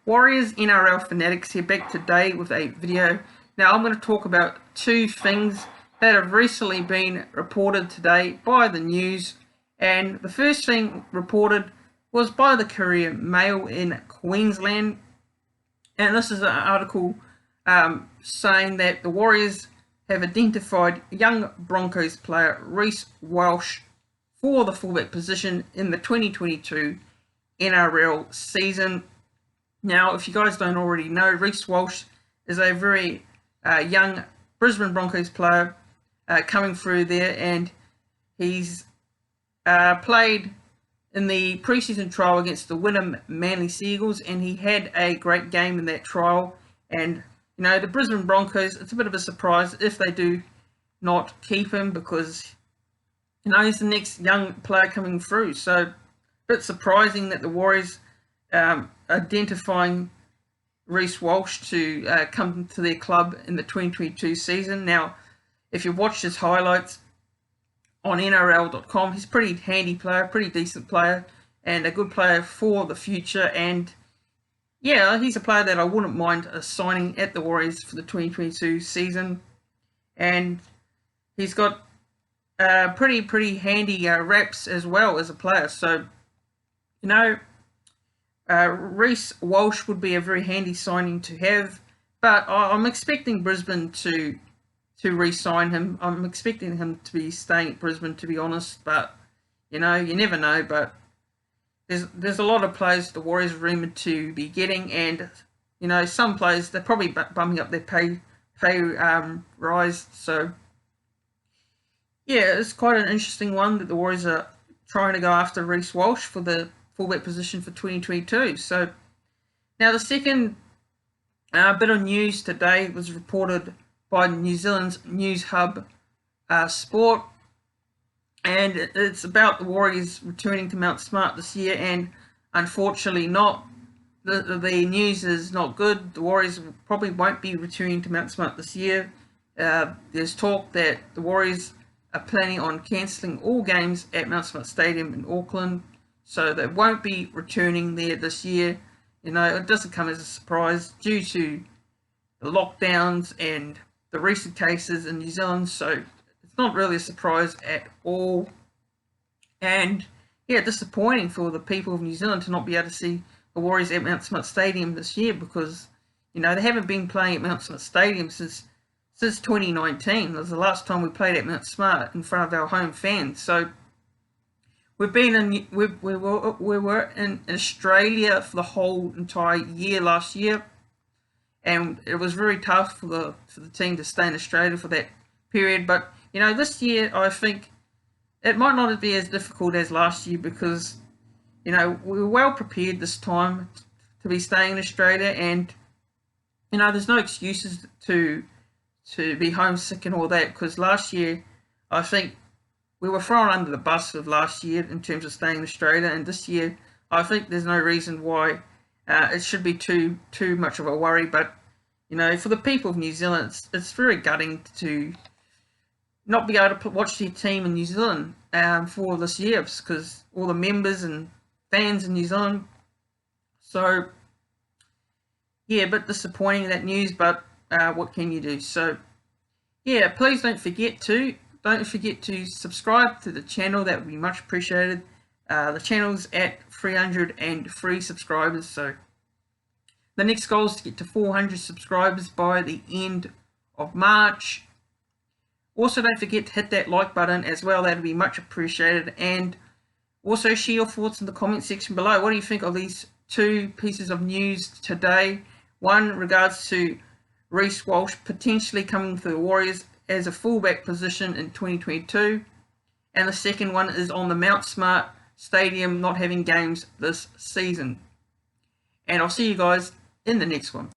Warriors NRL fanatics here, back today with a video. Now I'm going to talk about two things that have recently been reported today by the news. And the first thing reported was by the Courier Mail in Queensland. And this is an article saying that the Warriors have identified young Broncos player Reece Walsh for the fullback position in the 2022 NRL season. Now, if you guys don't already know, Reece Walsh is a very young Brisbane Broncos player coming through there, and he's played in the preseason trial against the Wynnum Manly Seagulls, and he had a great game in that trial. And you know, the Brisbane Broncos, it's a bit of a surprise if they do not keep him, because you know, he's the next young player coming through. So a bit surprising that the Warriors identifying Reece Walsh to come to their club in the 2022 season. Now, if you watch his highlights on NRL.com, he's a pretty handy player, pretty decent player, and a good player for the future. And yeah, he's a player that I wouldn't mind signing at the Warriors for the 2022 season. And he's got pretty handy raps as well as a player. So, you know, Reece Walsh would be a very handy signing to have, but I'm expecting Brisbane to re-sign him. I'm expecting him to be staying at Brisbane, to be honest, but you know, you never know. But there's a lot of players the Warriors are rumoured to be getting, and you know, some players, they're probably bumping up their pay rise. So yeah, it's quite an interesting one that the Warriors are trying to go after Reece Walsh for the fullback position for 2022. So now the second bit of news today was reported by New Zealand's news hub Sport, and it's about the Warriors returning to Mount Smart this year. And unfortunately, the news is not good. The Warriors probably won't be returning to Mount Smart this year. There's talk that the Warriors are planning on cancelling all games at Mount Smart Stadium in Auckland, so they won't be returning there this year. You know, it doesn't come as a surprise due to the lockdowns and the recent cases in New Zealand, so it's not really a surprise at all. And yeah, disappointing for the people of New Zealand to not be able to see the Warriors at Mount Smart Stadium this year, because you know, they haven't been playing at Mount Smart Stadium since 2019. It was the last time we played at Mount Smart in front of our home fans. So we've been in, we were in Australia for the whole entire year last year, and it was very tough for the team to stay in Australia for that period. But you know, this year I think it might not be as difficult as last year, because you know, we were well prepared this time to be staying in Australia, and you know, there's no excuses to be homesick and all that, because last year I think we were thrown under the bus of last year in terms of staying in Australia, and this year I think there's no reason why it should be too much of a worry. But you know, for the people of New Zealand, it's very gutting to not be able to watch their team in New Zealand for this year, because all the members and fans in New Zealand. So yeah, a bit disappointing, that news, but what can you do? So yeah, please don't forget to subscribe to the channel. That would be much appreciated. The channel's at 303 subscribers, so the next goal is to get to 400 subscribers by the end of March. Also, don't forget to hit that like button as well. That would be much appreciated. And also share your thoughts in the comment section below. What do you think of these two pieces of news today? One regards to Reece Walsh potentially coming to the Warriors as a fullback position in 2022, and the second one is on the Mount Smart Stadium not having games this season. And I'll see you guys in the next one.